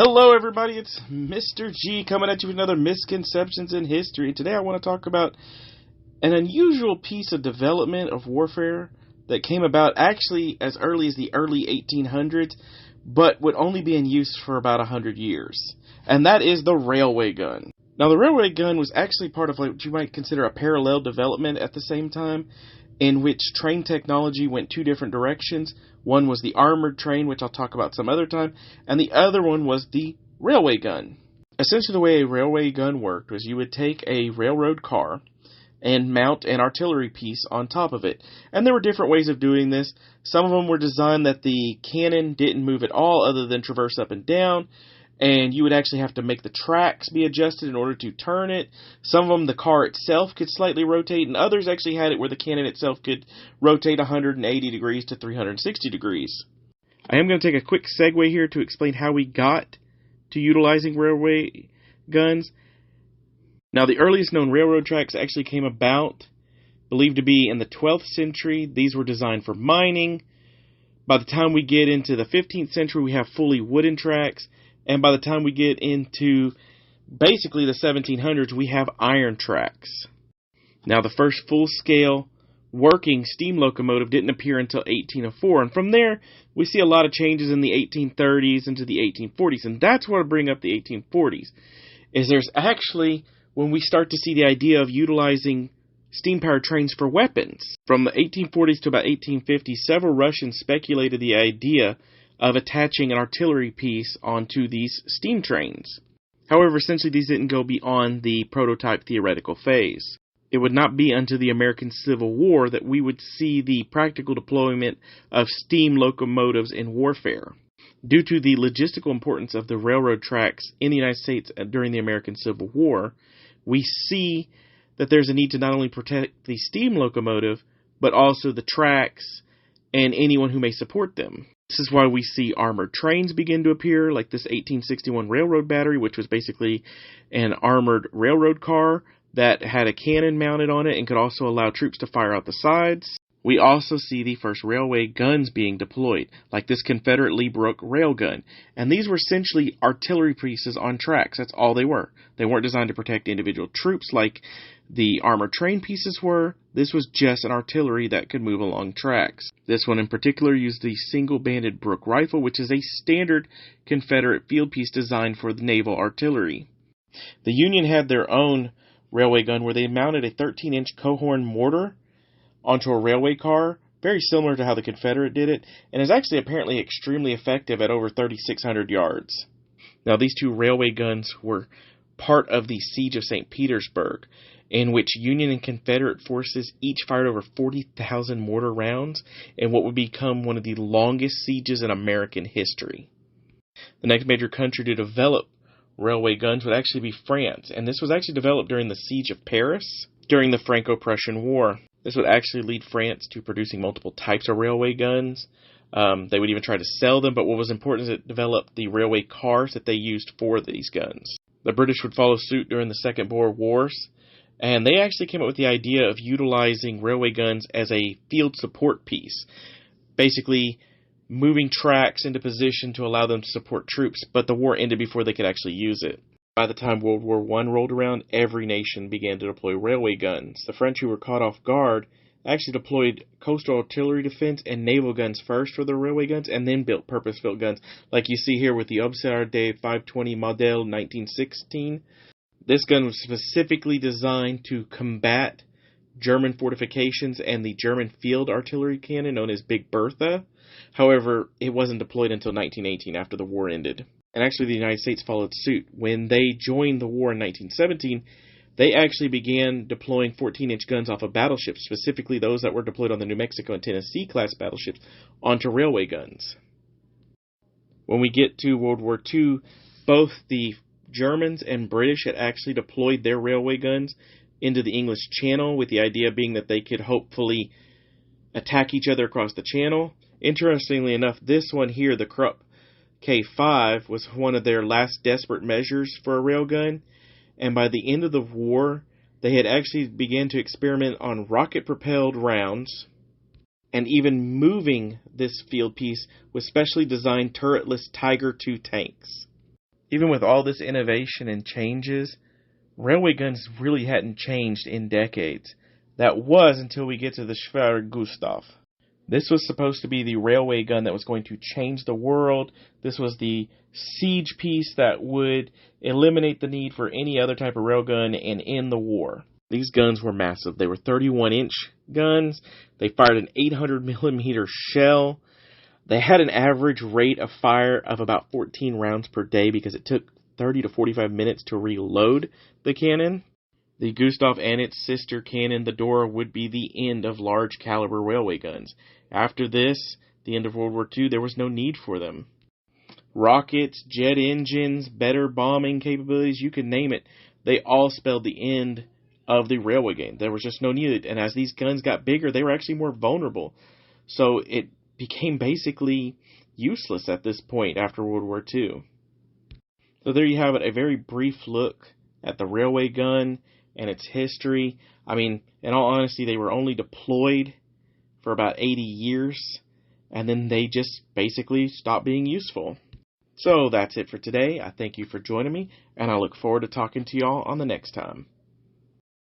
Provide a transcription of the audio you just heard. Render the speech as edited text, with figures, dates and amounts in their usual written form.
Hello everybody, it's Mr. G coming at you with another Misconceptions in History. Today I want to talk about an unusual piece of development of warfare that came about actually as early as the early 1800s, but would only be in use for about 100 years. And that is the railway gun. Now the railway gun was actually part of what you might consider a parallel development at the same time, in which train technology went two different directions. One was the armored train, which I'll talk about some other time, and the other one was the railway gun. Essentially the way a railway gun worked was you would take a railroad car and mount an artillery piece on top of it. And there were different ways of doing this. Some of them were designed that the cannon didn't move at all other than traverse up and down, and you would actually have to make the tracks be adjusted in order to turn it. Some of them, the car itself could slightly rotate, and others actually had it where the cannon itself could rotate 180 degrees to 360 degrees. I am going to take a quick segue here to explain how we got to utilizing railway guns. Now, the earliest known railroad tracks actually came about, believed to be in the 12th century. These were designed for mining. By the time we get into the 15th century, we have fully wooden tracks. And by the time we get into basically the 1700s, we have iron tracks. Now, the first full-scale working steam locomotive didn't appear until 1804. And from there, we see a lot of changes in the 1830s into the 1840s. And that's what I bring up the 1840s, is there's actually when we start to see the idea of utilizing steam-powered trains for weapons. From the 1840s to about 1850, several Russians speculated the idea of attaching an artillery piece onto these steam trains. However, essentially these didn't go beyond the prototype theoretical phase. It would not be until the American Civil War that we would see the practical deployment of steam locomotives in warfare. Due to the logistical importance of the railroad tracks in the United States during the American Civil War, we see that there's a need to not only protect the steam locomotive, but also the tracks and anyone who may support them. This is why we see armored trains begin to appear, like this 1861 railroad battery, which was basically an armored railroad car that had a cannon mounted on it and could also allow troops to fire out the sides. We also see the first railway guns being deployed, like this Confederate Lee Brook railgun. And these were essentially artillery pieces on tracks. That's all they were. They weren't designed to protect individual troops like the armored train pieces were. This was just an artillery that could move along tracks. This one in particular used the single-banded Brook rifle, which is a standard Confederate field piece designed for the naval artillery. The Union had their own railway gun where they mounted a 13-inch Coehorn mortar onto a railway car, very similar to how the Confederate did it, and is actually apparently extremely effective at over 3,600 yards. Now, these two railway guns were part of the Siege of St. Petersburg, in which Union and Confederate forces each fired over 40,000 mortar rounds in what would become one of the longest sieges in American history. The next major country to develop railway guns would actually be France, and this was actually developed during the Siege of Paris during the Franco-Prussian War. This would actually lead France to producing multiple types of railway guns. They would even try to sell them, but what was important is it developed the railway cars that they used for these guns. The British would follow suit during the Second Boer Wars, and they actually came up with the idea of utilizing railway guns as a field support piece, basically moving tracks into position to allow them to support troops, but the war ended before they could actually use it. By the time World War I rolled around, every nation began to deploy railway guns. The French, who were caught off guard, actually deployed coastal artillery defense and naval guns first for their railway guns, and then built purpose-built guns, like you see here with the Observer de 520 Model 1916. This gun was specifically designed to combat German fortifications and the German field artillery cannon known as Big Bertha. However, it wasn't deployed until 1918 after the war ended. And actually the United States followed suit. When they joined the war in 1917, they actually began deploying 14-inch guns off of battleships, specifically those that were deployed on the New Mexico and Tennessee class battleships, onto railway guns. When we get to World War II, both the Germans and British had actually deployed their railway guns into the English Channel, with the idea being that they could hopefully attack each other across the channel. Interestingly enough, this one here, the Krupp K5, was one of their last desperate measures for a railgun, and by the end of the war, they had actually began to experiment on rocket-propelled rounds, and even moving this field piece with specially designed turretless Tiger II tanks. Even with all this innovation and changes, railway guns really hadn't changed in decades. That was until we get to the Schwer Gustav. This was supposed to be the railway gun that was going to change the world. This was the siege piece that would eliminate the need for any other type of railgun and end the war. These guns were massive. They were 31-inch guns. They fired an 800-millimeter shell. They had an average rate of fire of about 14 rounds per day because it took 30 to 45 minutes to reload the cannon. The Gustav and its sister cannon, the Dora, would be the end of large caliber railway guns. After this, the end of World War II, there was no need for them. Rockets, jet engines, better bombing capabilities, you can name it. They all spelled the end of the railway gun. There was just no need. And as these guns got bigger, they were actually more vulnerable. So it became basically useless at this point after World War II. So there you have it, a very brief look at the railway gun and its history. I mean, in all honesty, they were only deployed for about 80 years, and then they just basically stopped being useful. So that's it for today. I thank you for joining me, and I look forward to talking to y'all on the next time.